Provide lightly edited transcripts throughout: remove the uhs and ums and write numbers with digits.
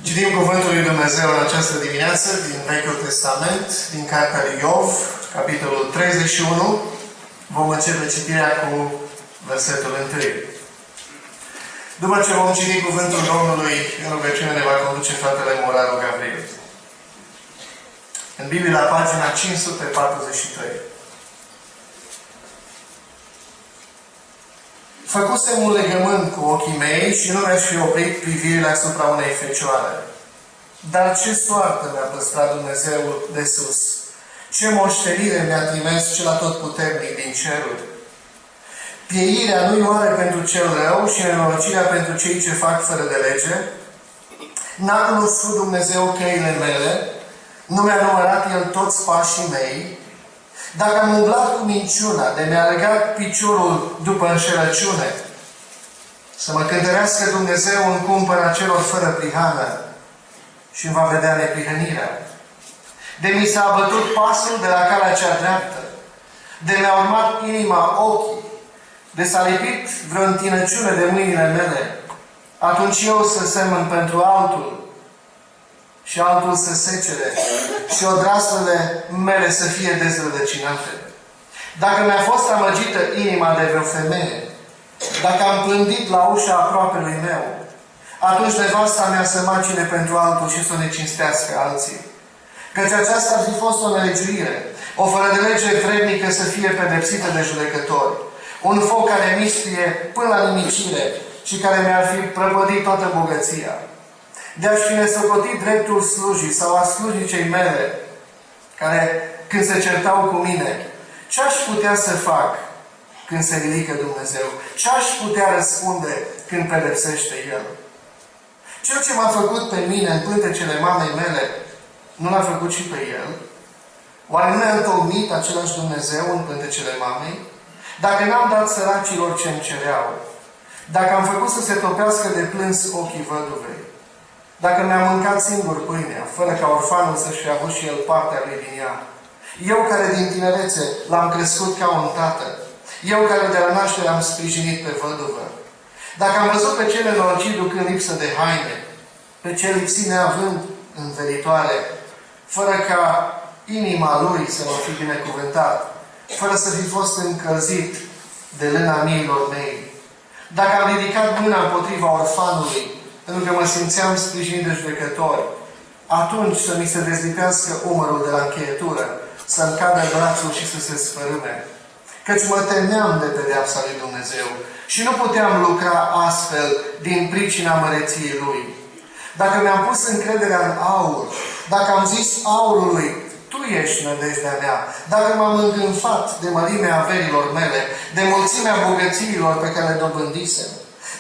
Citim Cuvântul lui Dumnezeu în această dimineață din Vechiul Testament, din Cartea lui Iov, capitolul 31. Vom începe citirea cu versetul 1. După ce vom citi Cuvântul Domnului, în rugăciune ne va conduce fratele Moraru Gabriel. În Biblie, la pagina 543. Făcusem un legământ cu ochii mei și nu mi-aș fi oprit privirile asupra unei fecioare. Dar ce soartă mi-a păstrat Dumnezeu de sus? Ce moștenire mi-a trimis cel atotputernic din ceruri? Pieirea nu-i oare pentru cel rău și nenorocirea pentru cei ce fac fără de lege? N-a cunoscut Dumnezeu căile mele? Nu mi-a numărat El toți pașii mei? Dacă am umblat cu minciuna, de mi-a legat piciorul după înșelăciune, să mă cântărească Dumnezeu în cumpăra celor fără prihană și îmi va vedea neprihănirea. De mi s-a abătut pasul de la calea cea dreaptă, de mi-a urmat inima ochii, de s-a lipit vreo întinăciune de mâinile mele, atunci eu să semăn pentru altul și altul să secere și odraslele mele să fie dezrădăcinate. Dacă mi-a fost amăgită inima de vreo femeie, dacă am plândit la ușa aproapelui meu, atunci nevasta mea să macine pentru altul și să ne cinstească alții. Căci aceasta ar fi fost o nelegiuire, o fără de lege vrednică să fie pedepsită de judecători, un foc care mistrie până la nimicire și care mi-ar fi prăpădit toată bogăția. De-aș fi nesocotit dreptul slujii sau a slujnicei mele, care, când se certau cu mine, ce-aș putea să fac când se ridică Dumnezeu? Ce-aș putea răspunde când pedepsește El? Cel ce m-a făcut pe mine în pântecele mamei mele, nu l-a făcut și pe El? Oare nu ne-a întocmit același Dumnezeu în pântecele mamei? Dacă n-am dat săracilor ce-mi cereau, dacă am făcut să se topească de plâns ochii văduvei, dacă mi-am mâncat singur pâinea, fără ca orfanul să-și fi avut și el partea lui din ea, eu care din tinerețe l-am crescut ca un tată, eu care de la naștere am sprijinit pe văduvă, dacă am văzut pe cel nenorocit ducând lipsă de haine, pe cel lipsit neavând învelitoare, fără ca inima lui să mă fi binecuvântat, fără să fi fost încălzit de lâna miilor mei, dacă am ridicat mâna împotriva orfanului, pentru că mă simțeam sprijinit de judecători, atunci să mi se dezlipească umărul de la încheietură, să-mi cadă brațul și să se sfărâme. Căci mă temeam de pedeapsa lui Dumnezeu și nu puteam lucra astfel din pricina măreției Lui. Dacă mi-am pus încrederea în aur, dacă am zis aurului, Tu ești nădejdea mea, dacă m-am îngânfat de mărimea averilor mele, de mulțimea bogățiilor pe care le dobândisem,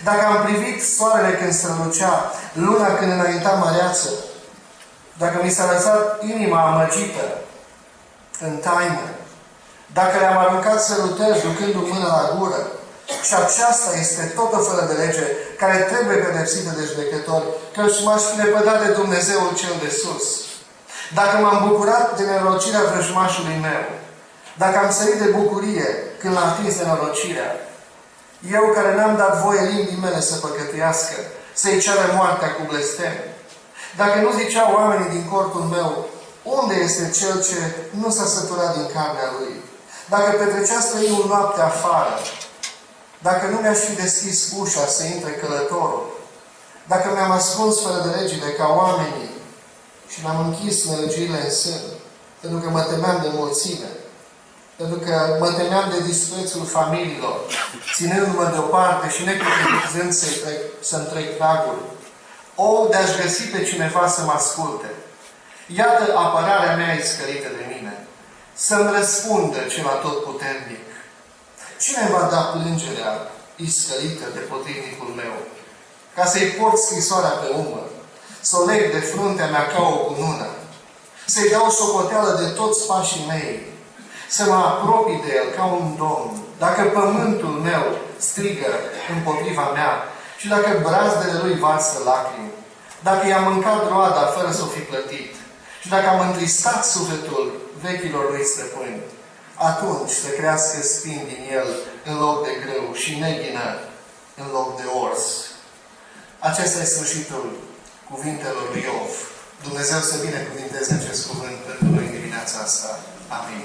dacă am privit soarele când strălucea, luna când înainta măreață, dacă mi s-a lăsat inima amăgită în taină, dacă le-am aruncat sărutări ducându-mi mână la gură, și aceasta este totă fără de lege, care trebuie pedepsită de judecători, căci m-aș fi lepădat de Dumnezeul cel de sus. Dacă m-am bucurat de nenorocirea vrăjmașului meu, dacă am sărit de bucurie când l-am atins nenorocirea, eu care n-am dat voie limbii mele să păcătuiască, să-i ceară moartea cu blestem. Dacă nu ziceau oamenii din corpul meu, unde este cel ce nu s-a săturat din carnea lui? Dacă petrecea străinul noapte afară, dacă nu mi-aș fi deschis ușa să intre călătorul, dacă mi-am ascuns fără de legile ca oamenii și mi-am închis nelegiurile în sân, pentru că mă temeam de mulțime, pentru că mă temeam de disprețul familiilor, ținându-mă deoparte și necrezând să-mi trec pragul. O, de-aș găsi pe cineva să mă asculte. Iată apărarea mea iscălită de mine. Să-mi răspundă cel atotputernic. Cine va da plângerea iscălită de potrivnicul meu? Ca să-i port scrisoarea pe umăr, să o leg de fruntea mea ca o cunună, să-i dau socoteală de toți pașii mei, să mă apropii de El ca un domn, dacă pământul meu strigă împotriva mea și dacă brazdele lui varsă lacrimi, dacă i-am mâncat roada fără să o fi plătit și dacă am întristat sufletul vechilor lui stăpâni, atunci să crească spini din el în loc de grâu și neghină în loc de ors. Acesta e sfârșitul cuvintelor lui Iov. Dumnezeu să binecuvinteze acest cuvânt pentru noi în dimineața asta. Amin.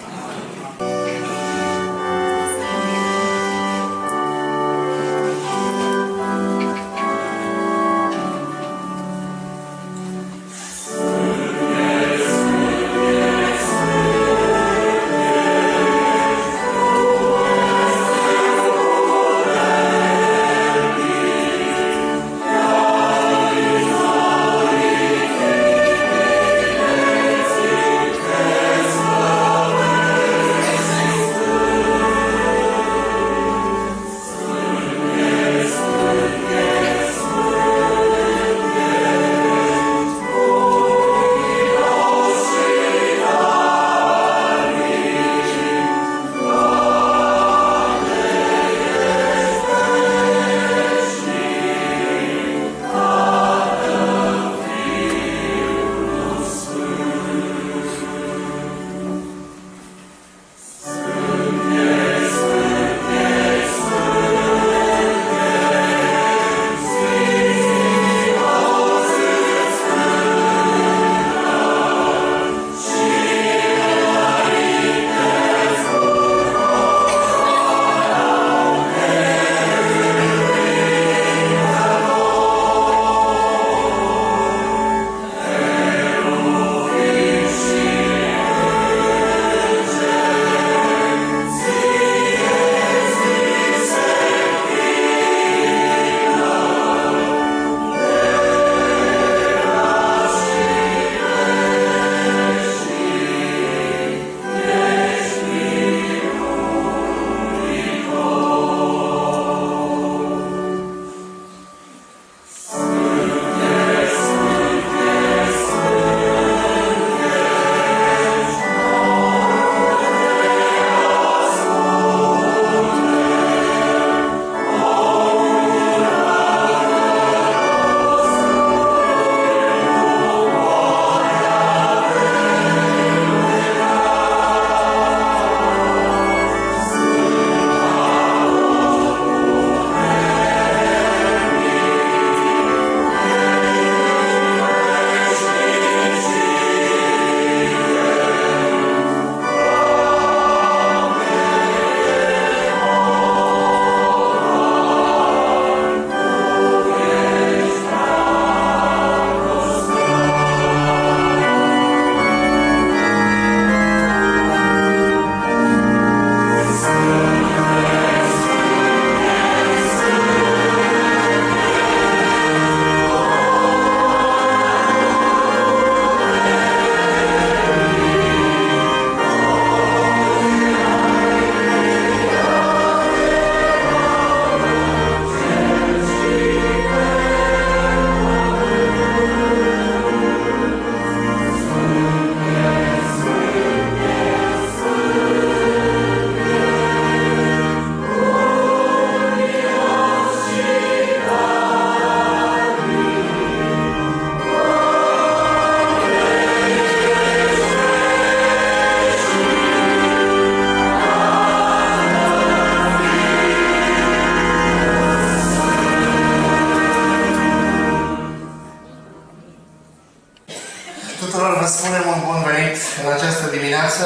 Tuturor vă spunem un bun venit în această dimineață,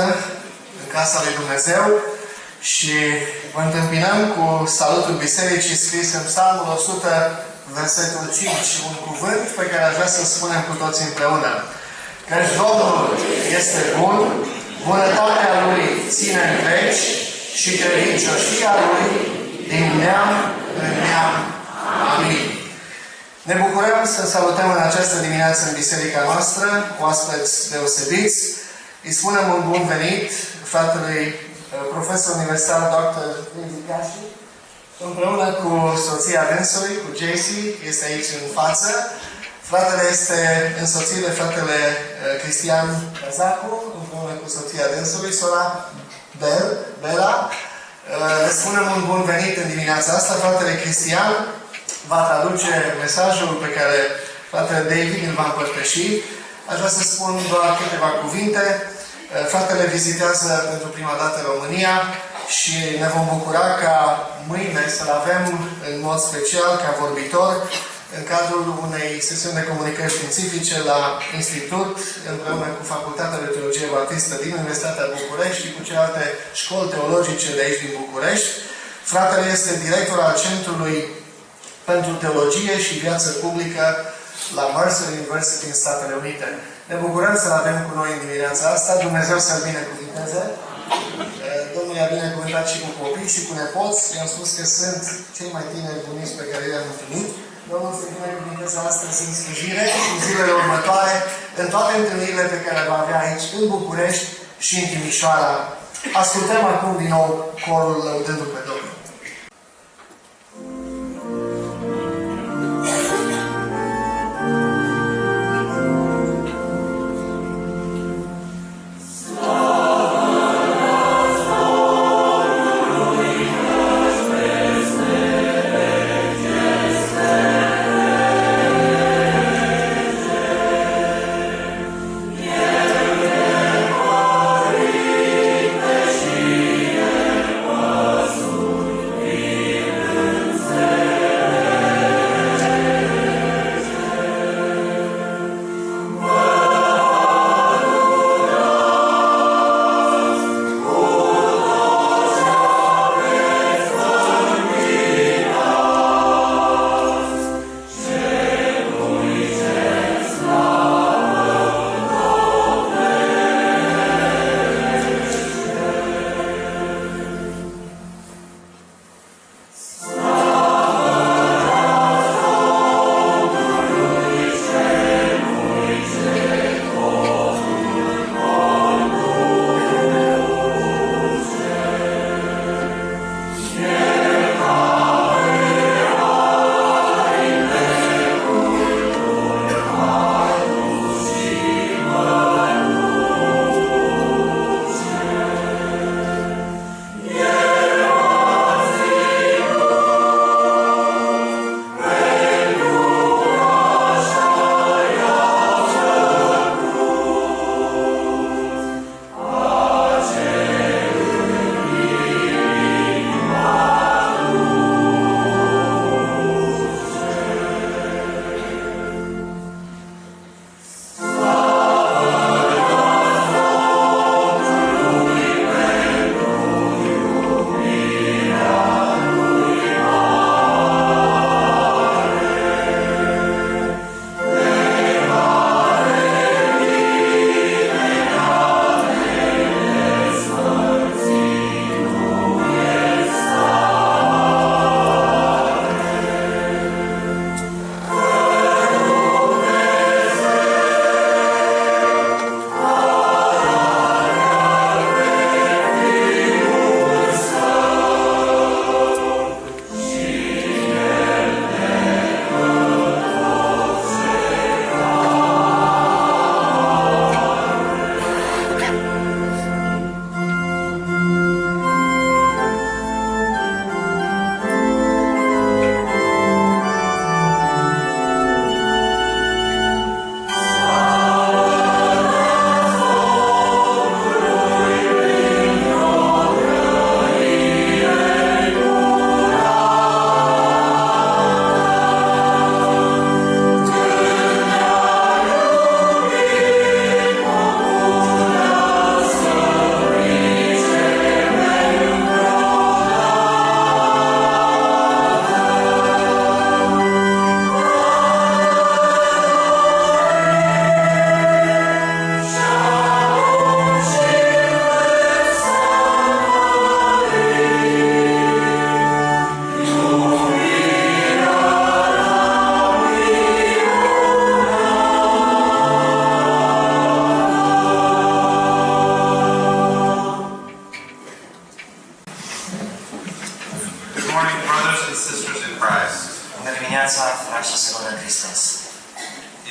în casa lui Dumnezeu, și vă întâmpinăm cu salutul Bisericii scris în Psalmul 100, versetul 5, un cuvânt pe care aș vrea să spunem cu toți împreună. Căci Domnul este bun, bunătatea Lui ține în veci și credincioșia Lui din neam în neam. Amin. Ne bucurăm să salutăm în această dimineață în biserica noastră oaspeți deosebiți. Îi spunem un bun venit fratelui profesor universitar Dr. Viața, împreună cu soția dânsului, cu JC, este aici în față. Fratele este însoțit de fratele Cristian Cazacu, împreună cu soția dânsului, sora Bela. Le spunem un bun venit în dimineața asta. Fratele Cristian va traduce mesajul pe care fratele David îl va împărtăși. Aș vrea să spun doar câteva cuvinte. Fratele vizitează pentru prima dată România și ne vom bucura ca mâine să-l avem în mod special ca vorbitor în cadrul unei sesiuni de comunicări științifice la Institut, împreună cu Facultatea de Teologie Baptistă din Universitatea București și cu celelalte școli teologice de aici din București. Fratele este director al Centrului pentru Teologie și Viață Publică la Mercer University în Statele Unite. Ne bucurăm să-l avem cu noi în dimineața asta. Dumnezeu să-l binecuvinteze. Domnul i-a binecuvântat și cu copii și cu nepoți. I-am spus că sunt cei mai tineri bunici pe care i-am întâlnit. Domnul să binecuvinteze astăzi în slujire și în zilele următoare, în toate întâlnirile pe care le va avea aici, în București și în Timișoara. Ascultăm acum din nou corul lăudându pe Domnul.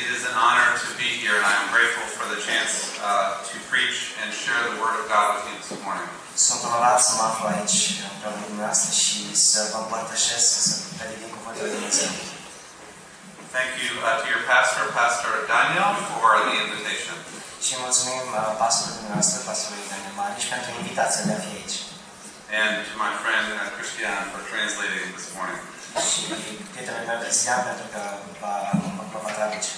It is an honor to be here, and I am grateful for the chance to preach and share the Word of God with you this morning. Sunt onorat să mă aflu aici împreună cu dumneavoastră și să vă împărtășesc, să predic cuvântul lui Dumnezeu. Thank you to your pastor, Pastor Daniel, for the invitation. Și mulțumim pastorului dumneavoastră, pastorului Daniel Mariș, pentru invitația de a fi aici. And to my friend Christian for translating this morning. Și prietenul meu Cristian, pentru că va traduce.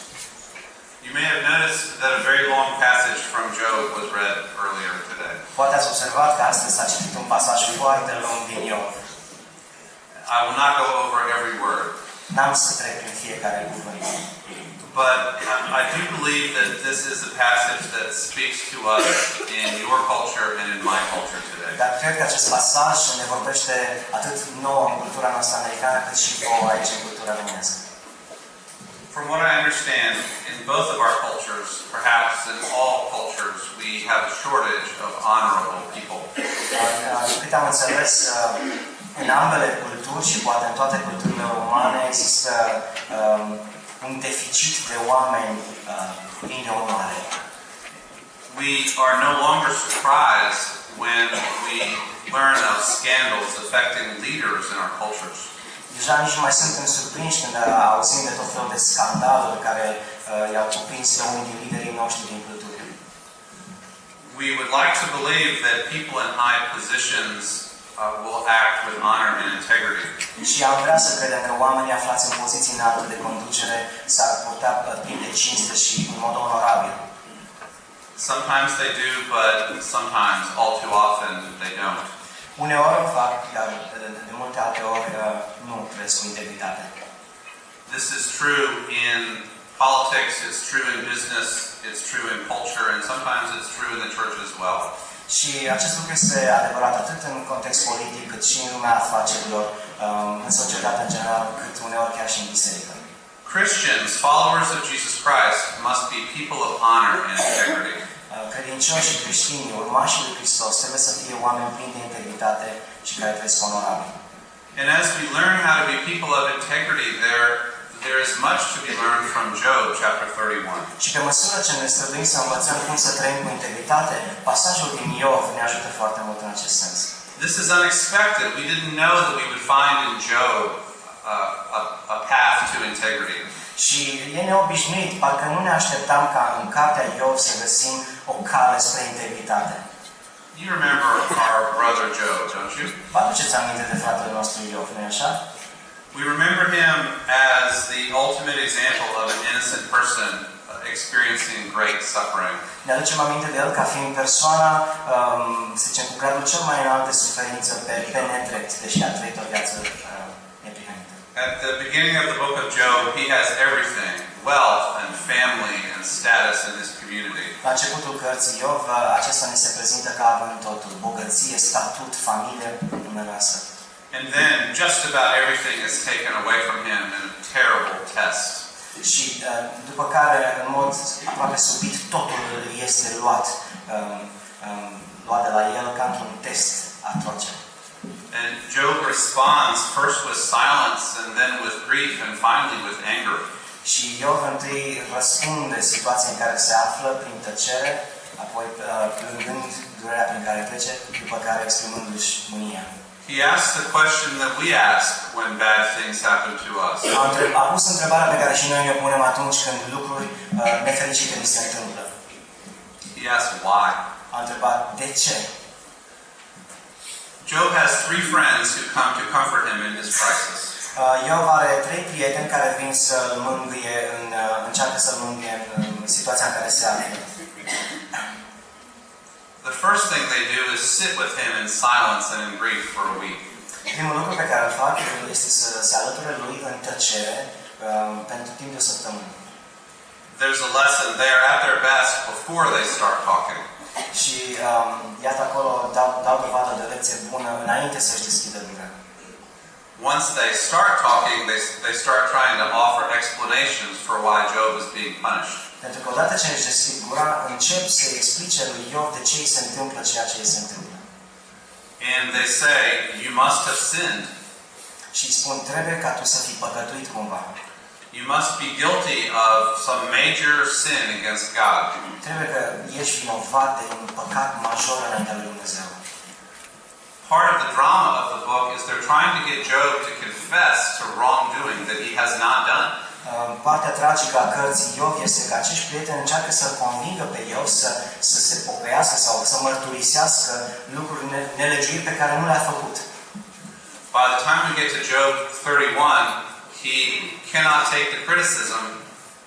You may have noticed that a very long passage from Job was read earlier today. Poate ați observat că astăzi s-a citit un pasaj foarte lung din Iov. I will not go over every word. N-am să trec prin fiecare cuvânt. But I do believe that this is a passage that speaks to us in your culture and in my culture today. Dar cred că acest pasaj ne vorbește atât nouă în cultura noastră americană, cât și vouă aici în cultura românească. From what I understand, in both of our cultures, perhaps in all cultures, we have a shortage of honorable people. Cât am înțeles, în ambele culturi și poate în toate culturile umane există un deficit de oameni plini de onoare. We are no longer surprised when we learn of scandals affecting leaders in our cultures. Deja nici nu mai suntem surprinși când auzim de tot felul de scandaluri care i-au cuprins pe unii din liderii noștri din cultură. We would like to believe that people in high positions will act with honor and integrity. Și am vrea să credem că oamenii aflați în poziții înalte de conducere s-ar purta plin de cinste și în mod onorabil. Sometimes they do, but sometimes, all too often, they don't. Uneori o fac, dar de multe alte ori nu trăiesc cu integritate. This is true in politics, it's true in business, it's true in culture, and sometimes it's true in the church as well. Și acest lucru este adevărat atât în context politic, cât și în lumea afacerilor, în societate în general, cât uneori chiar și în biserică. Christians, followers of Jesus Christ, must be people of honor and integrity. Credincioși și creștini, urmașii lui Hristos, trebuie să fie oameni plini de integritate și care trăiesc onorabil. And as we learn how to be people of integrity, there is much to be learned from Job chapter 31. Și pe măsură ce ne străduim să învățăm cum să trăim cu integritate, pasajul din Iov ne ajută foarte mult în acest sens. This is unexpected. We didn't know that we would find in Job a path to integrity. Și e neobișnuit, parcă nu ne așteptam ca în cartea Iov să găsim o cale spre integritate. You remember our brother Job, don't you? Vă aduceți aminte de fratele nostru Iov, nu-i așa? We remember him as the ultimate example of an innocent person experiencing great suffering. Ne aducem aminte de el ca fiind persoana, să zicem, cu gradul cel mai înalt de suferință pe nedrept, deși a trăit o viață neprihănită. At the beginning of the book of Job, he has everything, wealth and family and status in his community. La începutul cărții Iov, acesta ne se prezintă ca având totul, bogăție, statut, familie numeroasă. And then just about everything is taken away from him in a terrible test. Și după care, în mod aproape subit, totul este luat de la el ca într-un test atroce. And Job responds first with silence and then with grief and finally with anger. Și Iov întâi răspunde situației în care se află prin tăcere, apoi plângând durerea prin care trece, după care exprimându-și mânia. He asks the question that we ask when bad things happen to us. A pus întrebarea pe care și noi ne punem atunci când lucruri nefericite ni se întâmplă. He asks why. A întrebat de ce. Job has 3 friends who come to comfort him in his crisis. Iov are 3 prieteni care vin să-l mângâie, încearcă să-l mângâie în situația în care se află. The first thing they do is sit with him in silence and in grief for a week. Primul lucru pe care îl fac este să se alăture lui în tăcere pentru timp de o săptămână. There's a lesson. They are at their best before they start talking. Și iată acolo dau dovadă de lecție bună înainte să-și deschidă lumea. Once they start talking, they start trying to offer explanations for why Job is being punished. Pentru că odată ce își deschid gura, încep să explice lui Iov de ce îi se întâmplă ceea ce îi se întâmplă. And they say, you must have sinned. Și îi spun, trebuie ca tu să fii păcătuit cumva. You must be guilty of some major sin against God. Trebuie că ești vinovat de un păcat major înaintea lui Dumnezeu. Part of the drama of the book is they're trying to get Job to confess to wrongdoing that he has not done. Partea tragică a cărții Iov este că acești prieteni încearcă să-l convingă pe Iov să se pocăiască sau să mărturisească lucruri nelegiuiri pe care nu le-a făcut. by the time we get to Job 31, he cannot take the criticism,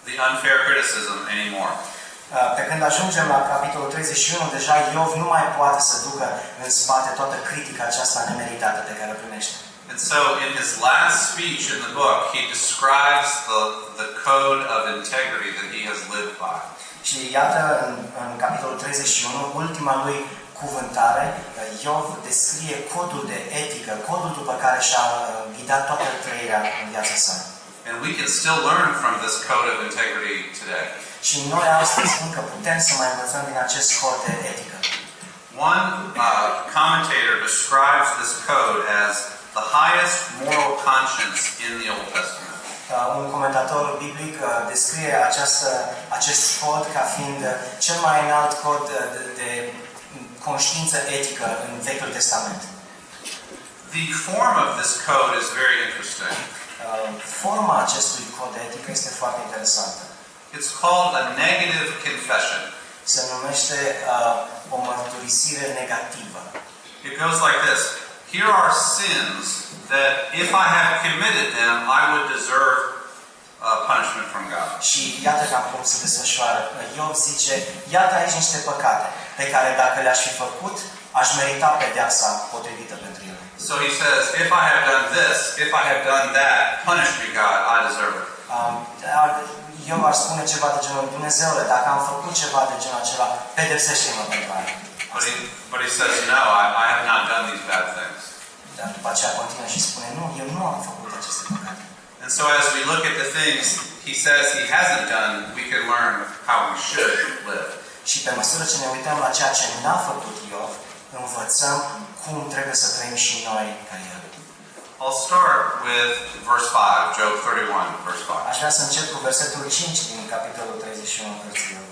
the unfair criticism anymore. Pe când ajungem la capitolul 31, deja Iov nu mai poate să ducă în spate toată critica aceasta nemeritată pe care o primește. And so in his last speech in the book, he describes the code of integrity that he has lived by. Și iată, în capitolul 31, ultima lui cuvântare, Iov descrie codul de etică, codul după care și-a ghidat toată trăirea în viața sa. And we can still learn from this code of integrity today. Și noi astăzi încă putem să mai învățăm din acest cod de etică. One commentator describes this code as the highest moral conscience in the Old Testament. Un comentator biblic descrie acest cod ca fiind cel mai înalt cod de conștiință etică în Vechiul Testament. The form of this code is very interesting. Forma acestui cod de etică este foarte interesantă. It's called a negative confession. Se numește o mărturisire negativă. It goes like this. Here are sins that if I had committed them, I would deserve punishment from God. Și iată cam cum se desfășoară. Iov zice, iată aici niște păcate pe care dacă le-aș fi făcut, aș merita pedeapsa potrivită pentru ele. So he says, if I have done this, if I have done that, punish me God, I deserve it. Iov ar spune ceva de genul, Dumnezeule, dacă am făcut ceva de genul acela, pedepsește-mă pentru aia. But he says, no, I have not done these bad things. Dar după aceea continuă și spune, nu, eu nu am făcut aceste păcate. And so as we look at the things he says he hasn't done, we can learn how we should live. Și pe măsură ce ne uităm la ceea ce n-a făcut Iov, învățăm cum trebuie să trăim și noi ca el. I'll start with verse 5, Job 31, verse 5. Aș vrea să încep cu versetul 5 din capitolul 31 cărții Iov.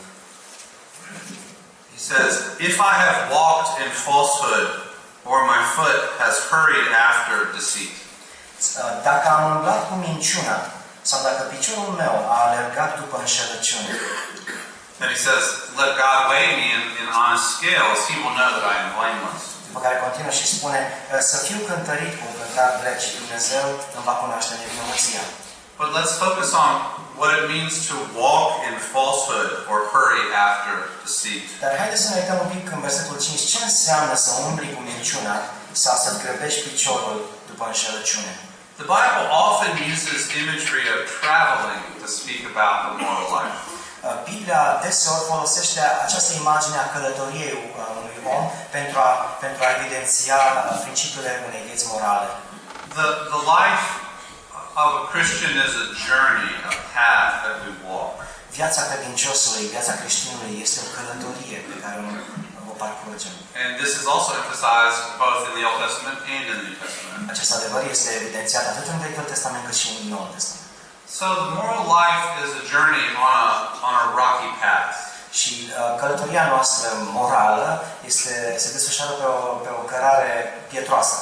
He says, if I have walked in falsehood, or my foot has hurried after deceit. Dacă am umblat cu minciuna, sau dacă piciorul meu a alergat după înșelăciune. Then he says, let God weigh me in honest scales, he will know that I am blameless. După care continuă și spune, să fiu cântărit cu un cântar drept și Dumnezeu îmi va cunoaște nevinovăția. But let's focus on what it means to walk in falsehood or hurry after deceit. Dar haideți să ne uităm un pic în versetul 5. Ce înseamnă să umbli cu minciuna sau să-ți grăbești piciorul după înșelăciune? The Bible often uses imagery of traveling to speak about the moral life. Biblia deseori folosește această imagine a călătoriei unui om pentru a evidenția principiile unei vieți morale. The life of a Christian is a journey, a path that we walk. Viața credinciosului, viața creștinului este o călătorie pe care o parcurgem. And this is also emphasized both in the Old Testament and in the New Testament. Acest adevăr este evidențiat atât în Vechiul Testament cât și în Noul Testament. So the moral life is a journey on a rocky path. Și călătoria noastră morală se desfășoară pe o cărare pietroasă.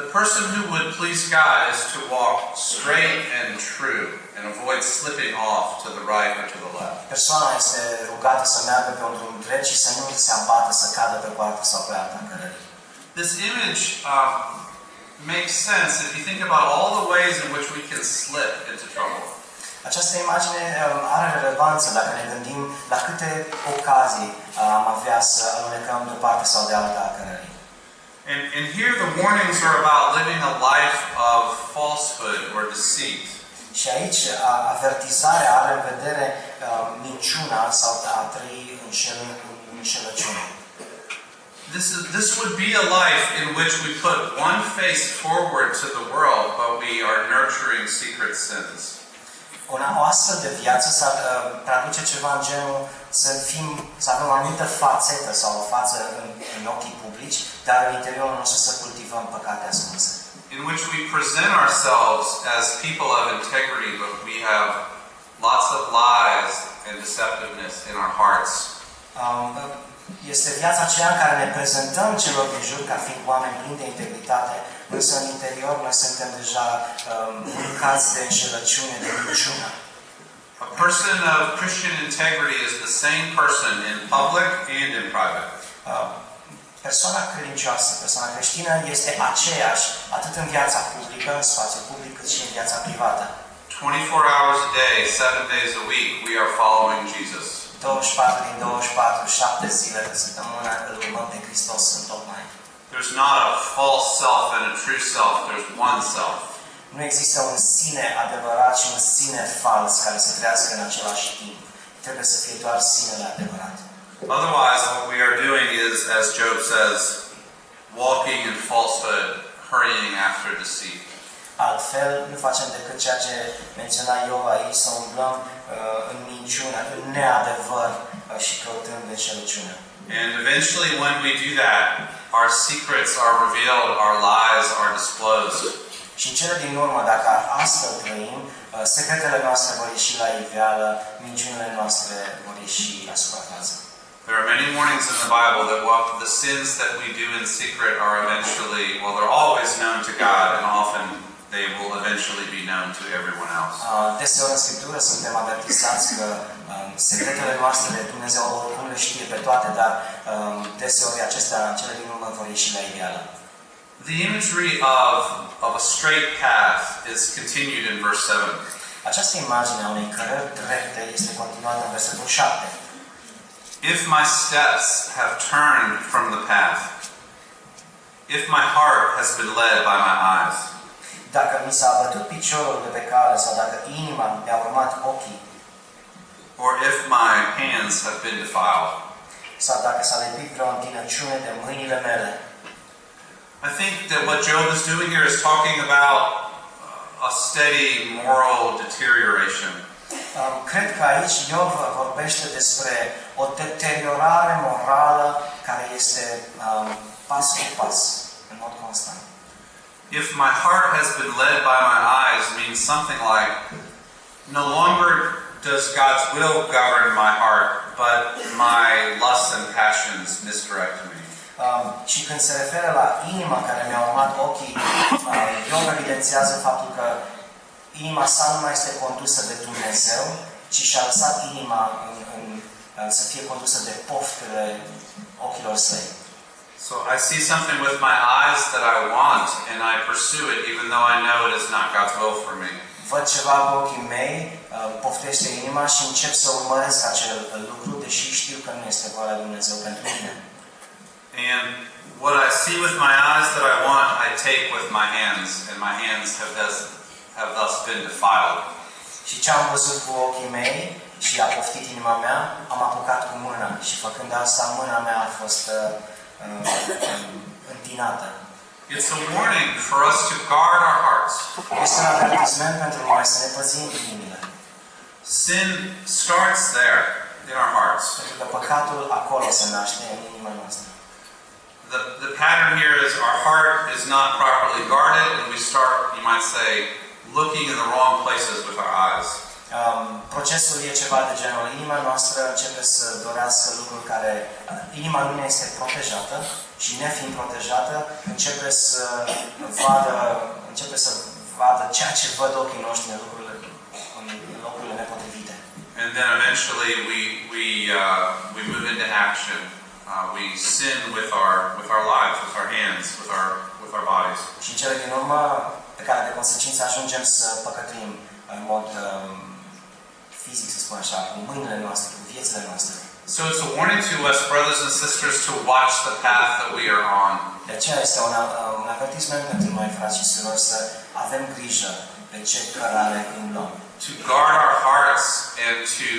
The person who would please God is to walk straight and true and avoid slipping off to the right or to the left. Persoana este rugată să meargă pe un drum drept și să nu se abată, să cadă pe partea sau pe alta cărării. This image makes sense if you think about all the ways in which we can slip into trouble. Această imagine are relevanță dacă ne gândim la câte ocazii am avea să alunecăm de o parte sau de alta a cărării. And here the warnings are about living a life of falsehood or deceit. Și aici avertizarea are în vedere minciuna sau a trăi înșelăciune. This would be a life in which we put one face forward to the world, but we are nurturing secret sins. O astfel de viață s-ar traduce ceva în genul să avem o anumită fațetă sau o față în ochii publici, dar în interiorul nostru să cultivăm păcate ascunse. In which we present ourselves as people of integrity, but we have lots of lies and deceptiveness in our hearts. Este viața aceea în care ne prezentăm celor din jur ca fiind oameni plini de integritate, însă în interior noi suntem deja mâncați de înșelăciune, de minciună. A person of Christian integrity is the same person in public and in private. Persoana credincioasă, persoana creștină este aceeași atât în viața publică, în spațiul public, cât și în viața privată. 24 hours a day, 7 days a week, we are following Jesus. 24 din 24, 7 zile pe săptămână îl urmăm pe Hristos în tocmai. There's not a false self and a true self, there's one self. Nu există un sine adevărat și un sine fals care să trăiască în același timp. Trebuie să fie doar sinele adevărat. Otherwise, what we are doing is, as Job says, walking in falsehood, hurrying after deceit. Altfel, nu facem decât ceea ce menționa Iov aici, să umblăm în minciună, în neadevăr și căutând înșelăciune. And eventually, when we do that, our secrets are revealed, our lies are disclosed. Și în cele din urmă, dacă astfel trăim, secretele noastre vor ieși la iveală, minciunile noastre vor ieși la suprafață. There are many warnings in the Bible that the sins that we do in secret are eventually, well, they're always known to God, and often they will eventually be known to everyone else. Deseori în Scriptură suntem avertizați că secretele noastre Dumnezeu oricum le știe pe toate, dar deseori acestea în cele din urmă vor ieși la iveală. The imagery of a straight path is continued in verse 7. Această imagine a unei cărări drepte este continuată în versetul 7. If my steps have turned from the path, if my heart has been led by my eyes, Dacă mi s-a abătut piciorul de pe cale sau dacă inima mi-a urmat ochii, or if my hands have been defiled. sau dacă s-a lepit vreo întinăciune de mâinile mele. I think that what Job is doing here is talking about a steady moral deterioration. Cred că aici Iov vorbește despre o deteriorare morală care este pas cu pas, în mod constant. If my heart has been led by my eyes means something like, no longer does God's will govern my heart, but my lusts and passions misdirect me. Și când se referă la inima care mi-a urmat ochii, Iov evidențiază faptul că inima sa nu mai este condusă de Dumnezeu, ci și-a lăsat inima să fie condusă de poftele ochilor săi. So I see something with my eyes that I want, and I pursue it, even though I know it is not God's will for me. Văd ceva cu ochii mei, poftește inima și încep să urmăresc acel lucru, deși știu că nu este voia lui Dumnezeu pentru mine. And what I see with my eyes that I want, I take with my hands, and my hands have thus been defiled. Și ce am văzut cu ochii mei și a poftit inima mea, am apucat cu mâna și făcând asta, mâna mea a fost întinată. It's a warning for us to guard our hearts. Este un avertisment pentru noi să ne păzim inimile. Sin starts there in our hearts. Pentru că păcatul acolo se naște în inima noastră. The pattern here is our heart is not properly guarded, and we start, you might say, looking in the wrong places with our eyes. Procesul e ceva de genul, inima noastră începe să dorească lucruri care, inima nu este protejată și nefiind protejată, începe să vadă ceea ce văd ochii noștri în locurile nepotrivite. And then eventually we move into action. We sin with our lives, with our hands, with our bodies. Și în cele din urmă, pe care de consecință ajungem să păcătuim în mod fizic, să spun așa, cu mâinile noastre, cu viețile noastre. So it's a warning to us, brothers and sisters, to watch the path that we are on. De aceea este un avertisment pentru noi, frați și surori, să avem grijă de ce cărare umblăm. To guard our hearts and to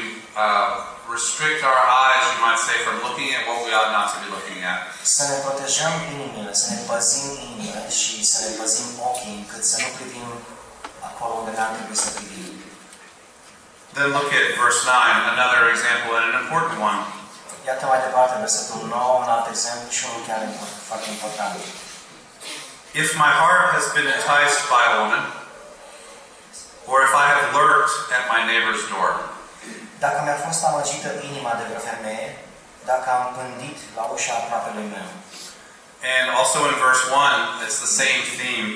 restrict our eyes, you might say, from looking at what we ought not to be looking at. Să ne protejăm inimile, să ne păzim inimile și să ne păzim ochii, încât să nu privim acolo unde n-ar trebui să privim. Then look at verse 9, another example and an important one. Iată mai departe versetul 9, un alt exemplu și unul chiar foarte important. If my heart has been enticed by a woman, or if I have lurked at my neighbor's door. Dacă mi-a fost amăgită inima de vreo femeie, dacă am pândit la ușa aproapelui meu. And also in verse 1, it's the same theme.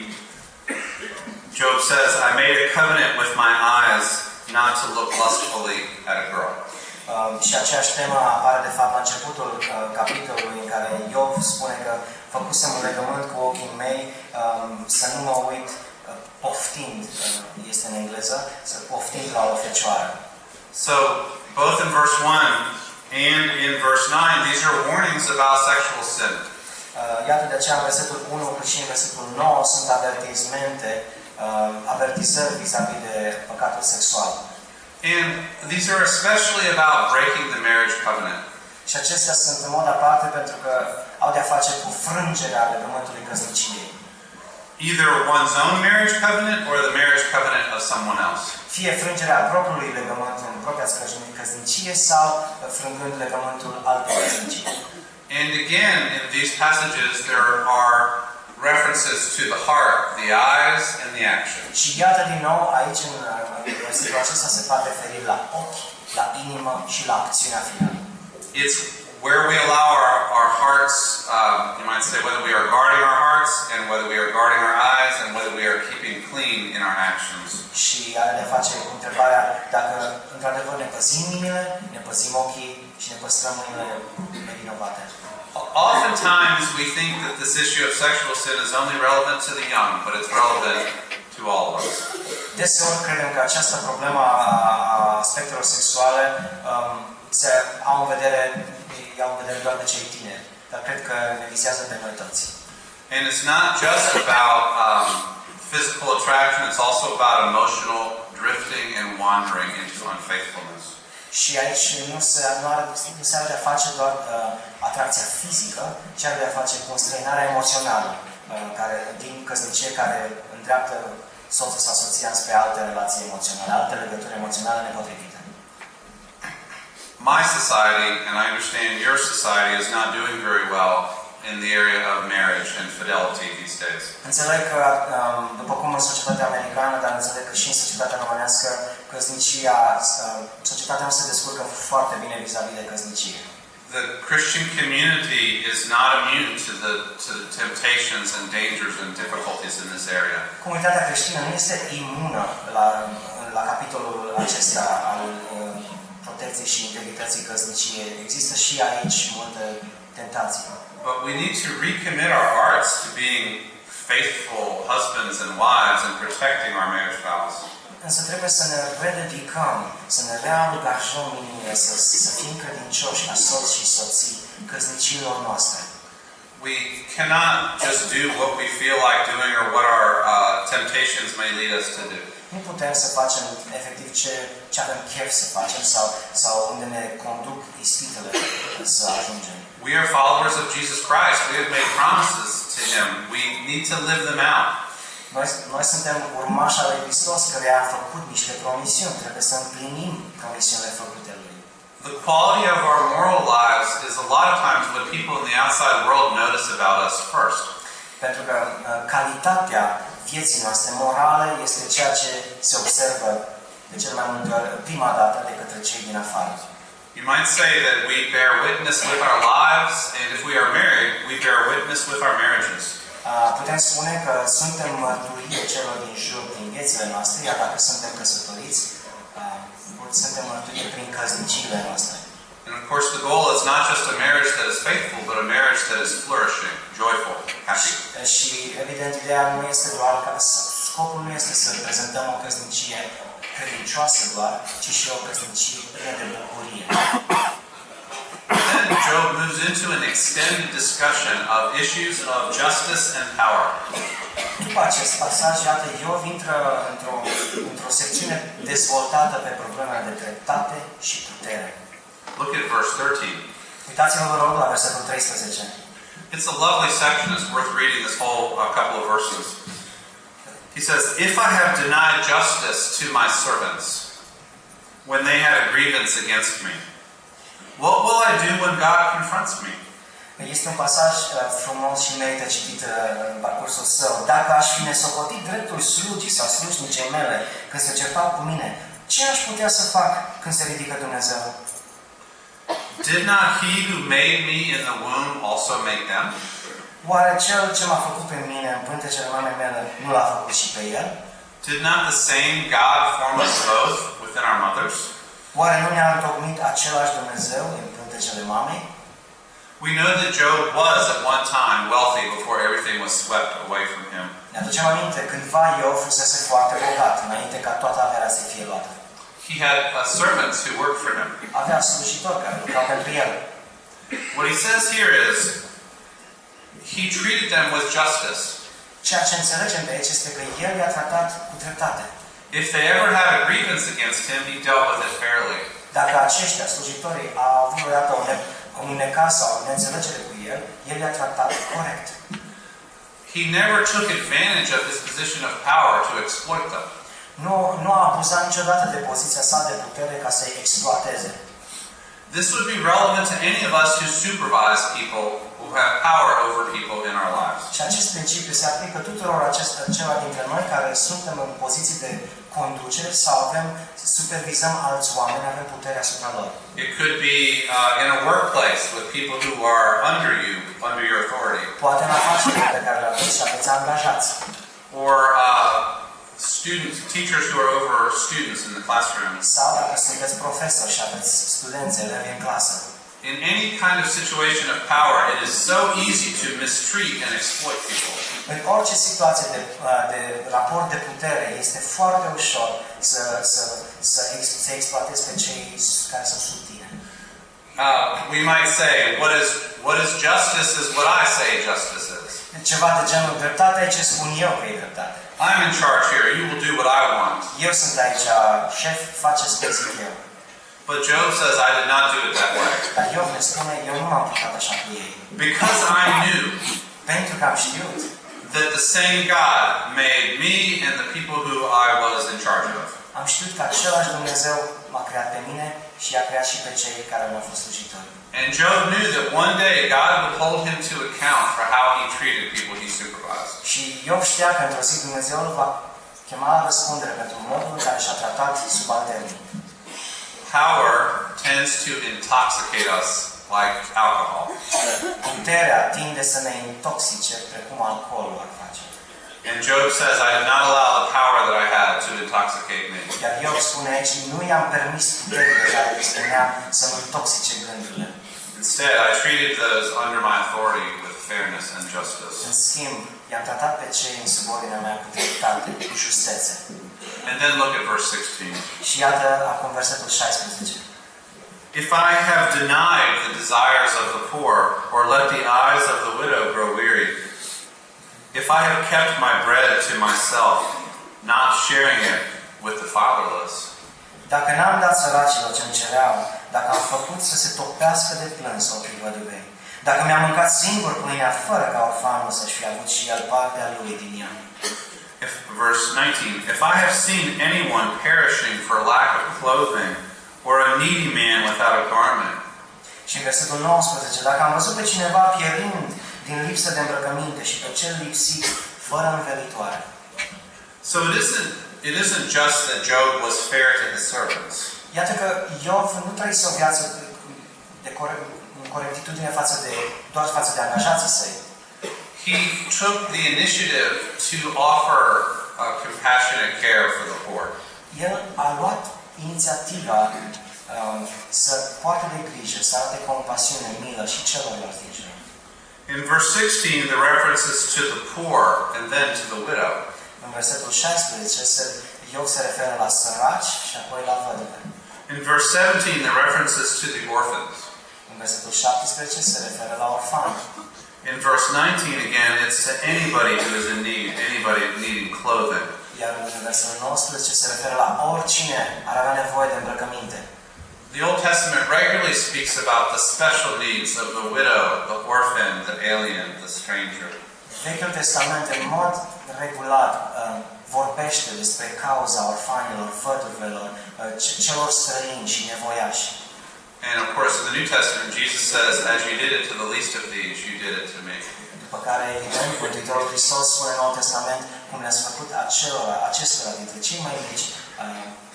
Job says, I made a covenant with my eyes not to look lustfully at a girl. Și aceeași temă apare de fapt la începutul capitolului în care Iov spune că făcusem un legământ cu ochii mei să nu mă uit poftind, este în engleză, să poftind la o fecioară. So, both in verse 1 and in verse 9, these are warnings about sexual sin. Iată de aceea în versetul 1 cât și în versetul 9 sunt avertizări vis-a-vis de păcatul sexual. And these are especially about breaking the marriage covenant. Și acestea sunt în mod aparte pentru că au de-a face cu frângerea legământului căsniciei. Either one's own marriage covenant or the marriage covenant of someone else. Fie frângerea propriului legământ în propria căsnicie sau frângând legământul altei căsnicii. And again, in these passages, there are references to the heart, the eyes, and the action. Și iată din nou aici în versetul acesta se poate referi la ochi, la inimă și la acțiunea finală. It's where we allow our hearts, you might say, whether we are guarding our hearts and whether we are guarding our eyes and whether we are keeping clean in our actions. Și are de face cu întrebarea dacă într-adevăr ne păzim inimile, ne păzim ochii și ne păstrăm mâinile nevinovate. Oftentimes we think that this issue of sexual sin is only relevant to the young, but it's relevant to all of us. Deseori credem că această problemă a aspectelor sexuale se iau în vedere doar de cei tineri, dar cred că ne vizează pe noi toți. And it's not just about physical attraction, it's also about emotional drifting and wandering into unfaithfulness. Și aici nu se are de-a face doar atracția fizică, ci are de-a face cu înstrăinarea emoțională din căsnicie care îndreaptă soțul sau soția spre alte relații emoționale, alte legături emoționale nepotrivite. My society, and I understand your society, is not doing very well in the area of marriage and fidelity these days. Înțeleg că, după cum în societatea americană, dar înțeleg că și în societatea românească, societatea nu se descurcă foarte bine vis-a-vis de căsnicie. The Christian community is not immune to the temptations and dangers and difficulties in this area. Comunitatea creștină nu este imună la capitolul acesta al protecției și integrității căsniciei. Există și aici multe tentații. But we need to recommit our hearts to being faithful husbands and wives and protecting our marriage vows. Însă trebuie să ne rededicăm, să ne reangajăm inimile, să fim credincioși ca soți și soții căsnicilor noastre. We cannot just do what we feel like doing or what our temptations may lead us to do. Nu putem să facem efectiv ce avem chef să facem sau unde ne conduc ispitele să ajungem. We are followers of Jesus Christ. We have made promises to Him. We need to live them out. Noi suntem urmași ale Hristos care a făcut niște promisiuni. Trebuie să împlinim promisiunile făcute Lui. The quality of our moral lives is a lot of times what people in the outside world notice about us first. Pentru că calitatea vieții noastre morale este ceea ce se observă de cel mai multe ori prima dată de către cei din afară. You might say that we bear witness with our lives, and if we are married, we bear witness with our marriages. Putem spune că suntem mărturie celor din jur din viețile noastre, iar dacă suntem căsătoriți, suntem mărturie prin căsniciile noastre. And of course, the goal is not just a marriage that is faithful, but a marriage that is flourishing, joyful, happy. Și evident, ideea nu este doar că scopul nu este să prezentăm o căsnicie credincioasă doar, ci și o căsnicie plină de bucurie. Then Job moves into an extended discussion of issues of justice and power. După acest pasaj, iată, Iov intră într-o secțiune dezvoltată pe probleme de dreptate și putere. Look at verse 13. Uitați-vă, vă rog, la versetul 13. It's a lovely section. It's worth reading this whole couple of verses. He says, "If I have denied justice to my servants when they had a grievance against me, what will I do when God confronts me?" Este un pasaj frumos și merită citit în parcursul său. Dacă aș fi nesocotit dreptul slugii sau slujnicei mele când se certau cu mine, ce aș putea să fac când se ridică Dumnezeu? Did not He who made me in the womb also make them? Oare Cel ce m-a făcut pe mine în pântecele mamei mele nu l-a făcut și pe El? Did not the same God form us both within our mothers? Oare nu ne-a întocmit același Dumnezeu în pântecele mamei? We know that Job was at one time wealthy before everything was swept away from him. Ne aducem aminte, cândva Iov fusese foarte bogat, înainte ca toată averea să fie luată. He had servants who worked for him. Avea slujitori care lucrau pentru el. What he says here is, he treated them with justice. Ceea ce înțelegem de aici este că el i-a tratat cu dreptate. If they ever had a grievance against him, he dealt with it fairly. Dacă aceștia, slujitorii, au avut vreodată un necaz sau o neînțelegere cu el, el i-a tratat corect. He never took advantage of his position of power to exploit them. Nu a abuzat niciodată de poziția sa de putere ca să-i exploateze. This would be relevant to any of us who supervise people, who have power over people in our lives. Și acest principiu se aplică tuturor celor dintre noi care suntem în poziții de conducere sau supervizăm alți oameni, avem putere asupra lor. It could be in a workplace with people who are under you, under your authority. Poate în afacerile pe care le aveți și aveți angajați. Or students, teachers who are over students in the classroom. Sau dacă sunteți profesori și aveți studenți, elevi în clasă. In any kind of situation of power, it is so easy to mistreat and exploit people. În orice situație de raport de putere este foarte ușor să exploatezi pe cei care sunt sub tine. We might say, what is justice is what I say justice is. Ceva de genul, dreptatea e ce spun eu că e dreptate. I'm in charge here. You will do what I want. Eu sunt aici șef, faceți ce zic eu. But Job says, I did not do it that way. Dar Iov ne spune, eu nu m-am purtat așa cu ei. Because I knew Pentru că am știut that the same God made me and the people who I was in charge of. Am știut că același Dumnezeu m-a creat pe mine și i-a creat și pe cei care mi-au fost slujitori. And Job knew that one day God would hold him to account for how he treated people he supervised. Și Iov știa că într-o zi Dumnezeu îl va chema la răspundere pentru modul în care și-a tratat subalternii. Power tends to intoxicate us like alcohol. Puterea tinde să ne intoxice precum alcoolul ar face. And Job says, I did not allow the power that I had to intoxicate me. Iar Iov spune aici, nu i-am permis puterile care dispuneam să mă intoxice gândurile. Instead, I treated those under my authority with fairness and justice. În schimb, i-am tratat pe cei în subordinea mea cu dreptate, cu justețe. And then look at verse 16. Și iată acum versetul 16. If I have denied the desires of the poor, or let the eyes of the widow grow weary, if I have kept my bread to myself, not sharing it with the fatherless, Dacă n-am dat săracilor ce-mi cereau, dacă am făcut să se topească de plâns ochii văduvei, dacă mi-am mâncat singur pâinea fără ca orfanul să-și fi avut și el partea lui din ea. Verse 19, if I have seen anyone perishing for lack of clothing, or a needy man without a garment. Și în versetul 19, dacă am văzut pe cineva pierind din lipsă de îmbrăcăminte și pe cel lipsit fără învelitoare. So it isn't just that Job was fair to his servants. Iată că Iov nu trăise o viață de corectitudine doar față de angajații săi. He took the initiative to offer compassionate care for the poor. El a luat inițiativa să poartă de grijă, să arate compasiune, milă și celorlalți din jur. In verse 16, the references to the poor and then to the widow. În versetul 16, Iov se referă la săraci și apoi la văduve. In verse 17, the references to the orphans. În versetul 17 se referă la orfani. In verse 19, again, it's to anybody who is in need, anybody needing clothing. Iar în versetul 19 se referă la oricine ar avea nevoie de îmbrăcăminte. The Old Testament regularly speaks about the special needs of the widow, the orphan, the alien, the stranger. Vechiul Testament în mod regulat vorbește despre cauza orfanilor, văduvelor, celor străini și nevoiași. And of course, in the New Testament, Jesus says, "As you did it to the least of these, you did it to me." După care, evident, Mântuitorul Hristos spune în Noul Testament, cum le-ați făcut acestora dintre cei mai mici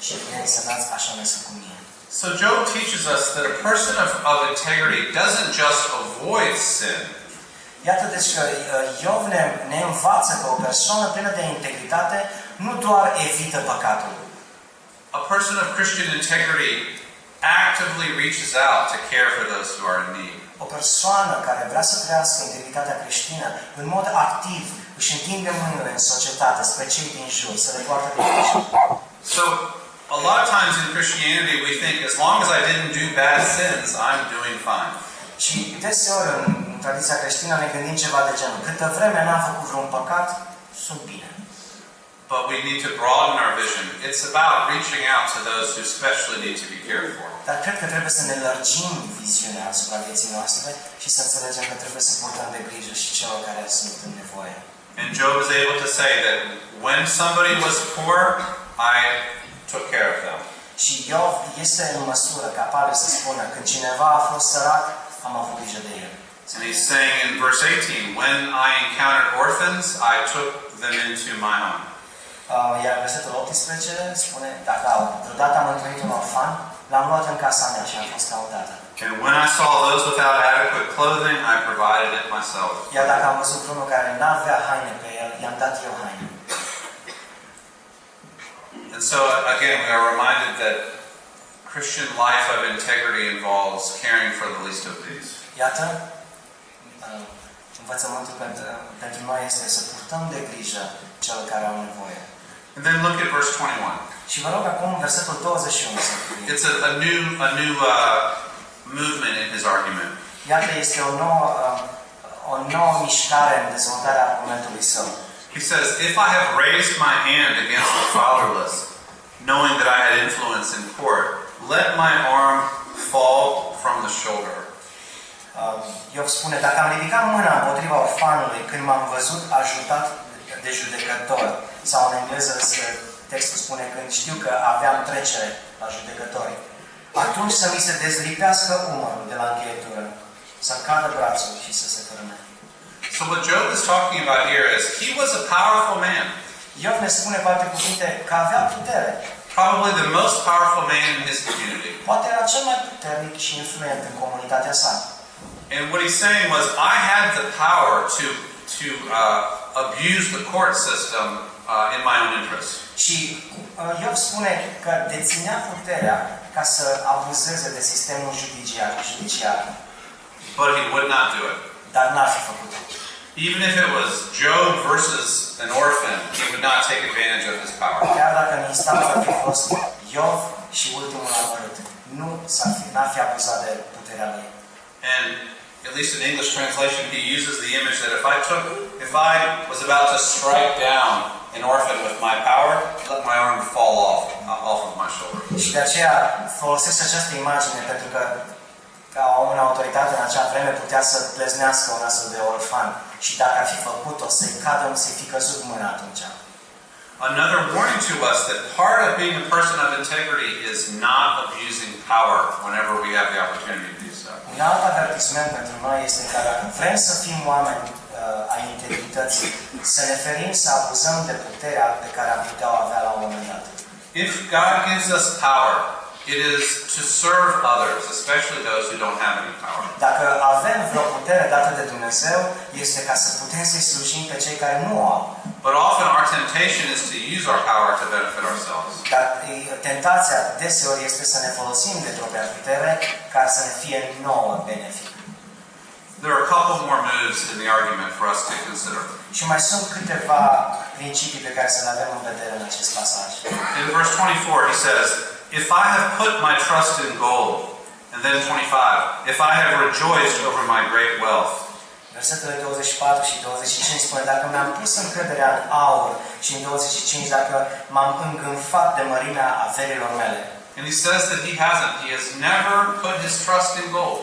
și ne-ai semnați, așa ne-ați făcut mie. So Job teaches us that a person of integrity doesn't just avoid sin. Iată deci că Iov ne învață că o persoană plină de integritate nu doar evită păcatul. A person of Christian integrity actively reaches out to care for those who are in need. O persoană care vrea să trăiască integritatea creștină, în mod activ, își întinde mâinile în societate spre cei din jur, să le poartă de grijă. So, a lot of times in Christianity we think as long as I didn't do bad sins, I'm doing fine. Și deseori în tradiția creștină ne gândim ceva de genul: câtă vreme n-am făcut vreun păcat, sunt bine. But we need to broaden our vision. It's about reaching out to those who especially need to be cared for. Dar cred că trebuie să ne lărgim viziunea asupra vieții noastre și să înțelegem că trebuie să purtăm de grijă și celor care sunt în nevoie. And Job is able to say that when somebody was poor, I took care of them. Și Iov este în măsură capabil să spună: când cineva a fost sărac, am avut grijă de el. And he's saying in verse 18, when I encountered orphans, I took them into my home. Iar versetul 18 spune: dacă vreodată am întâlnit un orfan, l-am luat în casa mea și am fost ca un tată. And when I saw those without adequate clothing, I provided it myself. Iar dacă am văzut unul care n-avea haine pe el, i-am dat eu haine. And so again, we are reminded that Christian life of integrity involves caring for the least of these. Iată, învățământul pentru noi este să purtăm de grijă celor care au nevoie. And then look at verse 21. Și vă rog acum versetul 21 să privim. It's a new movement in his argument. Iată, este o nouă mișcare în dezvoltarea argumentului său. He says, if I have raised my hand against the fatherless, knowing that I had influence in court, let my arm fall from the shoulder. Iov spune: dacă am ridicat mâna împotriva orfanului când m-am văzut ajutat de judecător, sau în engleză textul spune: când știu că aveam trecere la judecători, atunci să mi se dezlipească umărul de la încheietură, să cadă brațul și să se fărâme. So what Job is talking about here is he was a powerful man. Iov ne spune cu alte cuvinte că avea putere. Probably the most powerful man in his community. Poate era cel mai puternic și influent în comunitatea sa. And what he's saying was, I had the power to abuse the court system in my own interest. Și Iov spune că deținea puterea ca să abuzeze de sistemul judiciar. But he would not do it. Dar n-ar fi făcut-o. Even if it was Job versus an orphan, he would not take advantage of his power. Chiar dacă în instanță ar fi fost Iov și ultimul amărât, n-ar fi abuzat de puterea lui. And at least in English translation, he uses the image that if I was about to strike down an orphan with my power, let my arm fall off of my shoulder. Și de aceea folosesc această imagine pentru că ca o autoritate în acea vreme putea să pleznească un astfel de orfan și dacă ar fi făcut-o, să-i cadă, să-i fi căzut mâna atunci. Another warning to us that part of being a person of integrity is not abusing power whenever we have the opportunity to do so. Un alt avertisment pentru noi este că dacă vrem să fim oameni ai integrității, să ne ferim să abuzăm de puterea pe care am putea o avea la un moment dat. If God gives us power, it is to serve others, especially those who don't have any power. Dacă avem vreo putere dată de Dumnezeu, este ca să putem să-i slujim pe cei care nu o au. But often our temptation is to use our power to benefit ourselves. Dar tentația deseori este să ne folosim de propria putere ca să ne fie nouă benefic. There are a couple more moves in the argument for us to consider. Și mai sunt câteva principii pe care să le avem în vedere în acest pasaj. In verse 24 he says, if I have put my trust in gold, and then 25, if I have rejoiced over my great wealth. Versetele 24 și 25 spune: dacă mi-am pus încrederea în aur, și în 25 dacă m-am îngânfat de mărimea averilor mele. And he says that he hasn't. He has never put his trust in gold.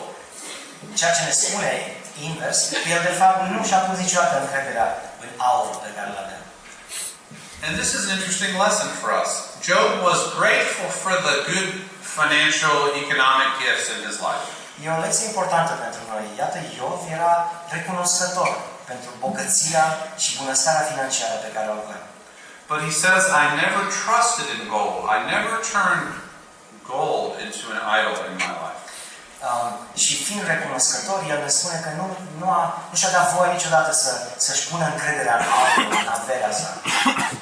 Ceea ce ne spune invers, el de fapt nu și-a pus niciodată încrederea în aurul pe care îl avea. And this is an interesting lesson for us. Job was grateful for the good financial, economic gifts in his life. E o lecție importantă pentru noi. Iată, Iov era recunoscător pentru bogăția și bunăstarea financiară pe care o avea. But he says, I never trusted in gold. I never turned gold into an idol in my life. Și fiind recunoscător, el ne spune că nu și-a dat voie niciodată să-și pună încrederea în aur, în averea sa.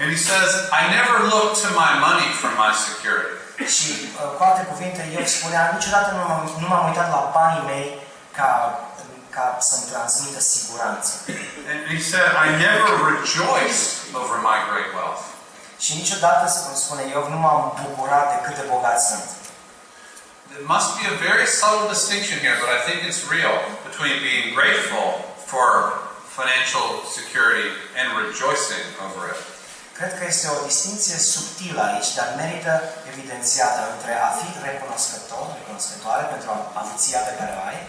And he says, I never looked to my money for my security. Și cu alte cuvinte, eu spunea, niciodată nu m-am uitat la banii mei ca să-mi transmită siguranță. And he said, I never rejoiced over my great wealth. Și niciodată, cum spune Iov, nu m-am bucurat de cât de bogat sunt. There must be a very subtle distinction here, but I think it's real, between being grateful for financial security and rejoicing over it. Cred că este o distinție subtilă aici, dar merită evidențiată între a fi recunoscătoare pentru avuția pe care o ai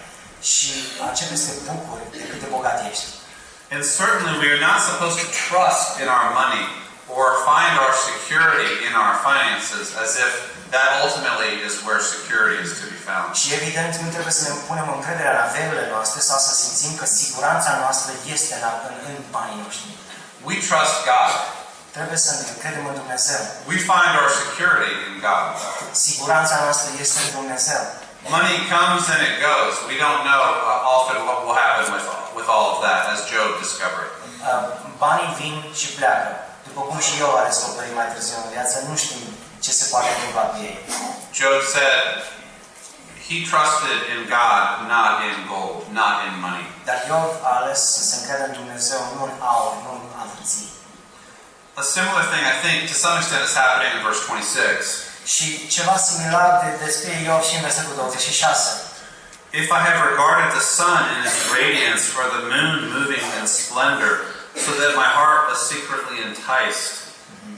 și a începe să te bucuri de cât de bogat ești. And certainly we are not supposed to trust in our money or find our security in our finances as if that ultimately is where security is to be found. Și evident nu trebuie să ne punem încrederea în averile noastre sau să simțim că siguranța noastră este în banii noștri. We trust God. Trebuie să ne încredem în Dumnezeu. We find our security in God. Siguranța noastră este în Dumnezeu. Money comes and it goes. We don't know often what will happen with all of that, as Job discovered. Banii vin și pleacă. După cum și eu a descoperit mai târziu în viață, nu știm ce se poate întâmpla cu ei. Job said he trusted in God, not in gold, not in money. Dar Iov a ales să se încredă în Dumnezeu, nu în aur, nu în avuții. A similar thing, I think, to some extent is happening in verse 26. Și ceva similar despre Iov și în versetul 26. If I have regarded the sun in its radiance, or the moon moving in splendor, so that my heart was secretly enticed,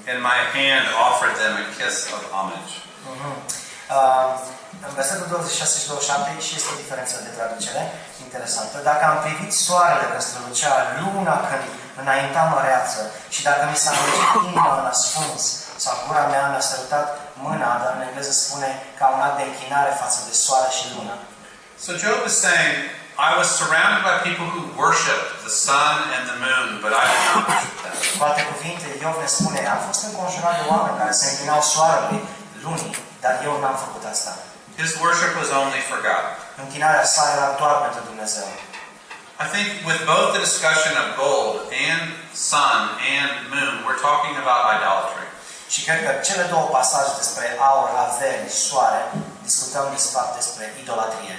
and my hand offered them a kiss of homage. În versetul 26 și 27 și este o diferență de traducere interesantă. Dacă am privit soarele când strălucea, luna când înainta măreață și dacă mi s-a învățit inima în ascuns sau gura mea mi-a sărutat mâna, dar în engleză spune ca un act de închinare față de soare și lună. So Job is saying, I was surrounded by people who worshiped the sun and the moon, but I did not worship them. Cu alte cuvinte, Iov ne spune, am fost înconjurat de oameni care se închinau soarelui, lunii, dar eu n-am făcut asta. His worship was only for God. Închinarea sa era doar pentru Dumnezeu. I think with both the discussion of gold and sun and moon, we're talking about idolatry. Și cred că cele două pasaje despre aur, averi, soare, discutăm despre idolatrie.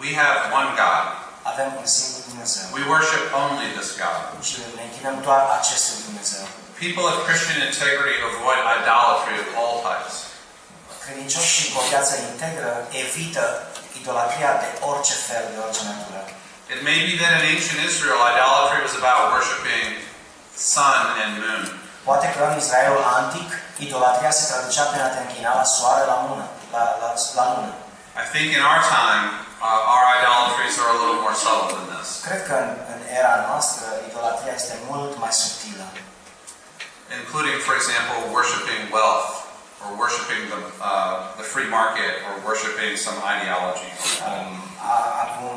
We have one God. Avem un singur Dumnezeu. We worship only this God. Și ne închinăm doar acestui Dumnezeu. People of Christian integrity avoid idolatry of all types. Credincioșii cu o viață integră evită idolatria de orice fel, de orice natură. It may be that in ancient Israel, idolatry was about worshiping sun and moon. Poate că în Israelul antic, idolatria se traducea prin a te închina la soare, la lună. I think in our time, our idolatries are a little more subtle than this. Cred că în era noastră, idolatria este mult mai subtilă. Including, for example, worshiping wealth, or worshiping the free market, or worshiping some ideology. Acum,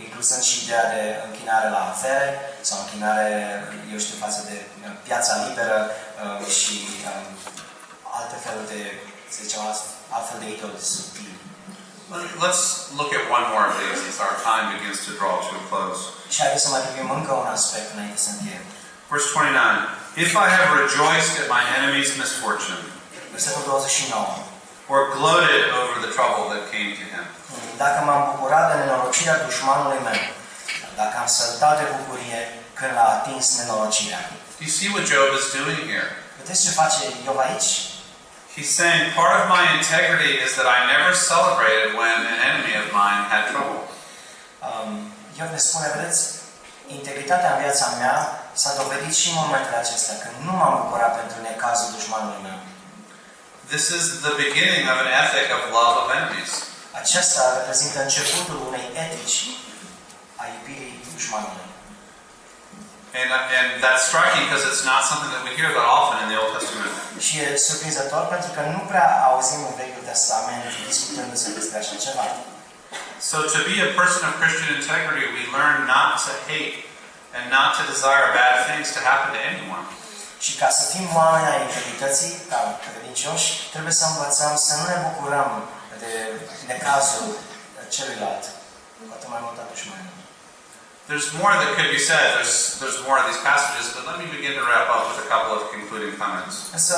inclusând și ideea de închinare la avere, sau închinare, eu știu, față de piața liberă și alte feluri de, să zicem, altfel de idoli subtili. Let's look at one more of these as our time begins to draw to a close. Și haideți să mai privim încă un aspect înainte să încheiem. Verse 29. If I have rejoiced at my enemy's misfortune, Versetul 29. or gloated over the trouble that came to him. Dacă m-am bucurat de nenorocirea dușmanului meu, dacă am săltat de bucurie când l-a atins nenorocirea. Do you see what Job is doing here? Vedeți ce face Iov aici? He's saying part of my integrity is that I never celebrated when an enemy of mine had trouble. Iov ne spune, vedeți, integritatea în viața mea s-a dovedit și în momentele acestea, când nu m-am bucurat pentru necazul dușmanului meu. This is the beginning of an ethic of love of enemies. Acesta reprezintă începutul unei etici a iubirii dușmanului. And that's striking because it's not something that we hear that often in the Old Testament. Și e surprinzător pentru că nu prea auzim în Vechiul Testament discutându-se despre așa ceva. So to be a person of Christian integrity, we learn not to hate and not to desire bad things to happen to anyone. Și ca să fim oameni ai integrității, ca credincioși, trebuie să învățăm să nu ne bucurăm de necazul celuilalt, cu atât mai mult a dușmanului. There's more that could be said. There's more of these passages, but let me begin to wrap up with a couple of concluding comments. Însă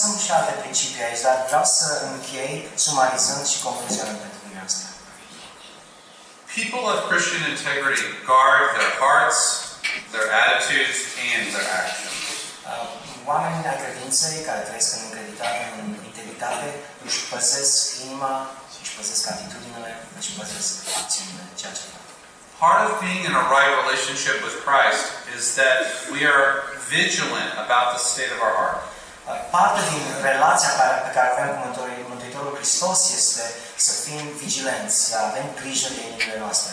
sunt și alte principii aici, dar vreau să închei sumarizând și concluzionând pentru dumneavoastră. People of Christian integrity guard their hearts, their attitudes, and their actions. Oamenii ai credinței care trăiesc în integritate își păzesc inima, își păzesc atitudinile, își păzesc acțiunile, ceea ce fac. Part of being in a right relationship with Christ is that we are vigilant about the state of our heart. Parte din relația pe care avem cu Mântuitorul Hristos este să fim vigilenți, să avem grijă de inimile noastre.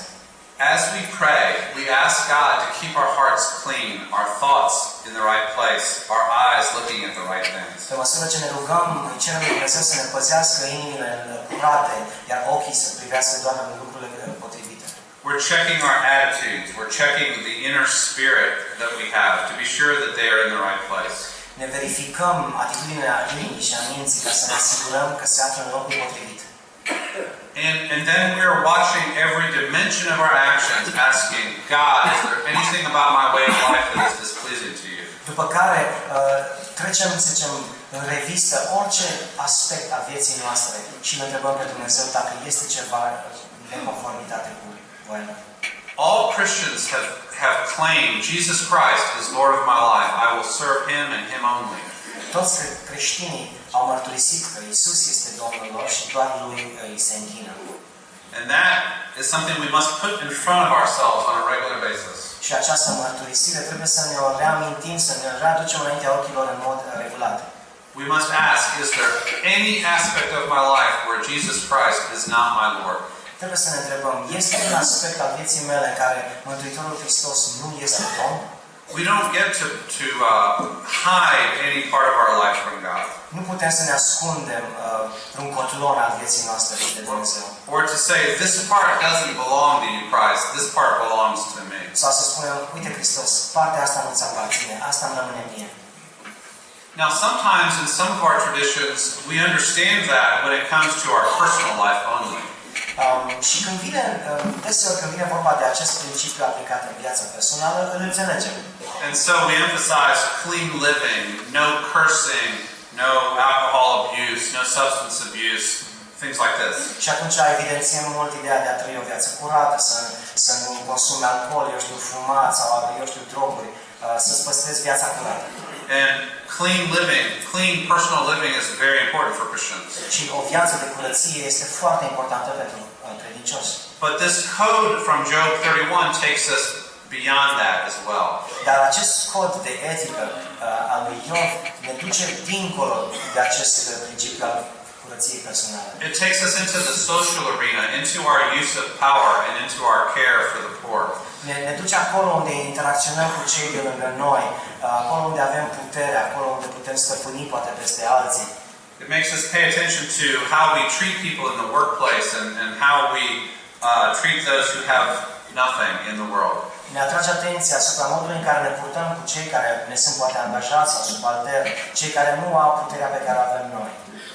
As we pray, we ask God to keep our hearts clean, our thoughts in the right place, our eyes looking at the right things. Pe măsură ce ne rugăm, îi cerem lui Dumnezeu să ne păzească inimile curate, iar ochii să privească doar în lucrurile potrivite. We're checking our attitudes. We're checking the inner spirit that we have to be sure that they are in the right place. Ne verificăm atitudinea inimii și a minții ca să ne asigurăm că se află în locul potrivit. And then we are watching every dimension of our actions, asking, God, is there anything about my way of life that is displeasing to you? După care trecem, să zicem, în revistă orice aspect al vieții noastre și ne întrebăm pe Dumnezeu dacă este ceva în conformitate cu voia. All Christians have claimed Jesus Christ is Lord of my life. I will serve Him and Him only. Toți creștinii au mărturisit că Isus este Domnul lor și doar Lui îi se închină. And that is something we must put in front of ourselves on a regular basis. Și această mărturisire trebuie să ne o reamintim, să ne readucem înaintea ochilor în mod regulat. We must ask, is there any aspect of my life where Jesus Christ is not my Lord? Trebuie să ne întrebăm, este un aspect al vieții mele în care Mântuitorul Hristos nu este Domn? We don't get to hide any part of our life from God. Nu putem să ne ascundem un cotlon al vieții noastre de Dumnezeu. Or to say, this part doesn't belong to you, Christ. This part belongs to me. Sau să spunem, uite Hristos, partea asta nu ți aparține, asta îmi rămâne mie. Now, sometimes in some of our traditions, we understand that when it comes to our personal life only. Și când vine, deseori când vine vorba de acest principiu aplicat în viața personală, îl înțelegem. And so we emphasize clean living, no cursing, no alcohol abuse, no substance abuse, things like this. Și atunci evidențiem mult ideea de a trăi o viață curată, să nu consumi alcool, eu știu, fumat sau, eu știu, droguri, să-ți păstrezi viața curată. And clean living, clean personal living is very important for Christians. Și o viață de curăție este foarte importantă pentru credincioși. But this code from Job 31 takes us beyond that as well. Dar acest cod de etică al lui Iov ne duce dincolo de acest principiu al curăției personale. It takes us into the social arena, into our use of power and into our care for the poor. Ne duce acolo unde interacționăm cu cei de lângă noi, acolo unde avem putere, acolo unde putem stăpâni poate peste alții. It makes us pay attention to how we treat people in the workplace and how we treat those who have nothing in the world. Ne atrage atenția asupra modului în care ne purtăm cu cei care ne sunt poate angajați sau subalterni, cei care nu au puterea pe care o avem noi.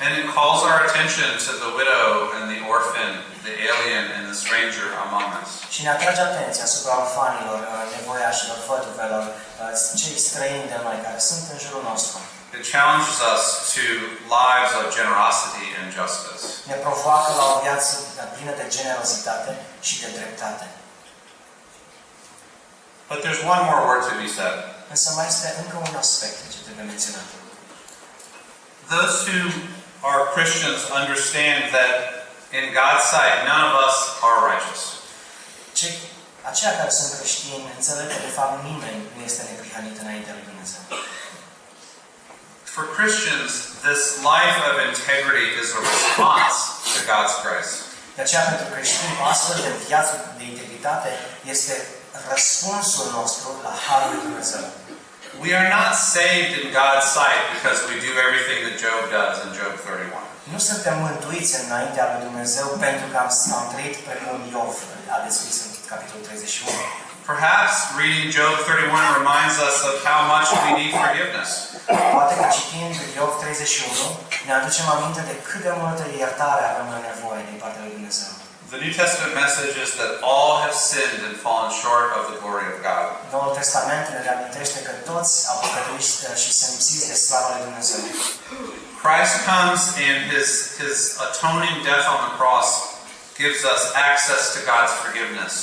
And it calls our attention to the widow and the orphan, the alien and the stranger among us. Și ne atrage atenția asupra orfanilor, nevoiașilor, văduvelor, cei străini de noi care sunt în jurul nostru. It challenges us to lives of generosity and justice. Ne provoacă la o viață plină de generozitate și de dreptate. But there's one more word to be said. Însă mai este încă un aspect ce trebuie menționat. Those who are Christians understand that in God's sight none of us are righteous. Aceia care sunt creștini înțeleg că de fapt nimeni nu este neprihănit înaintea lui Dumnezeu. For Christians, this life of integrity is a response to God's grace. De aceea pentru creștini, o astfel de viață de integritate este răspunsul nostru la harul lui Dumnezeu. We are not saved in God's sight because we do everything that Job does in Job 31. Nu suntem mântuiți înaintea lui Dumnezeu pentru că am trăit precum Iov a descris în capitolul 31. Perhaps reading Job 31 reminds us of how much we need forgiveness. Poate că citind Iov 31 ne aducem aminte de cât de multă iertare avem nevoie din partea lui Dumnezeu. The New Testament message is that all have sinned and fallen short of the glory of God. Noul Testament ne reamintește că toți au păcătuit și sunt lipsiți de slava lui Dumnezeu. Christ comes and his atoning death on the cross gives us access to God's forgiveness.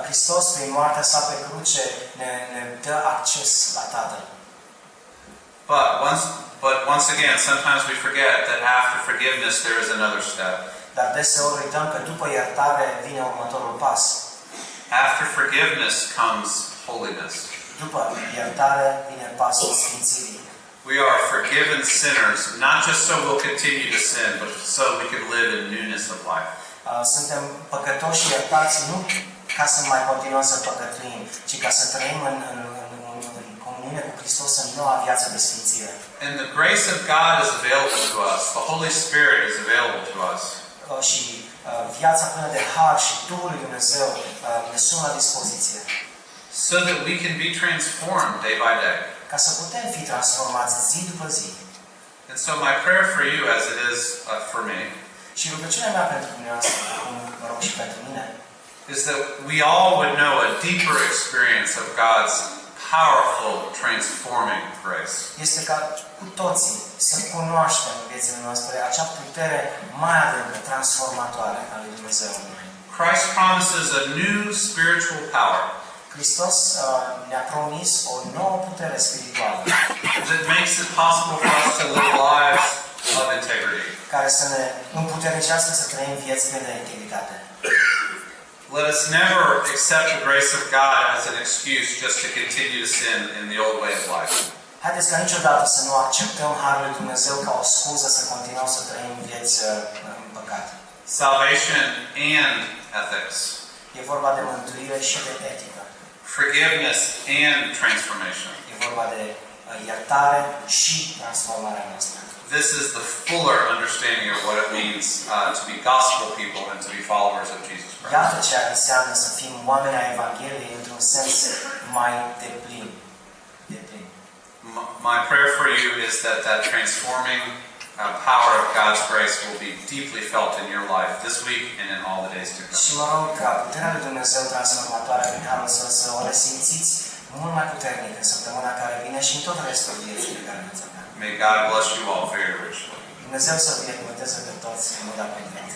Hristos, prin moartea sa pe cruce, ne dă acces la Tatăl. But once again, sometimes we forget that after forgiveness there is another step. Dar deseori uităm că după iertare vine următorul pas. After forgiveness comes holiness. După iertare vine pasul sfințirii. We are forgiven sinners, not just so we'll continue to sin, but so we can live in newness of life. Suntem păcătoși și iertați nu ca să mai continuăm să păcătuim, ci ca să trăim în comuniune cu Hristos în noua viață de sfințire. And the grace of God is available to us. The Holy Spirit is available to us. Și viața plină de har și Duhul lui Dumnezeu ne sunt la dispoziție. So that we can be transformed day by day. Ca să putem fi transformați zi după zi. And so my prayer for you, as it is for me, Și rugăciunea mea pentru dumneavoastră, cum mă rog și pentru mine, is that we all would know a deeper experience of God's powerful transforming grace. este ca cu toții să cunoaștem în viețile noastre acea putere mai adâncă, transformatoare a lui Dumnezeu. Christ promises a new spiritual power Hristos ne-a promis o nouă putere spirituală that makes it possible for us to live lives of integrity. care să ne împuternicească să trăim vieți pline de integritate. Let us never accept the grace of God as an excuse just to continue to sin in the old way of life. Haideți ca niciodată să nu acceptăm harul lui Dumnezeu ca o scuză să continuăm să trăim vieți în păcat. Salvation and ethics. E vorba de mântuire și de etică. Forgiveness and transformation. E vorba de iertare și transformarea noastră. This is the fuller understanding of what it means to be gospel people and to be followers of Jesus Christ. Iată ce înseamnă să fim oameni ai Evangheliei într-un sens mai deplin. My prayer for you is that transforming power of God's grace will be deeply felt in your life this week and in all the days to come. Și mă rog ca puterea lui Dumnezeu transformatoare prin harul său să o resimțiți mult mai puternic în săptămâna care vine și în tot restul vieții pe care ne-ați avea. May God bless you all very richly. Dumnezeu să binecuvânteze pe toți în mod abundent.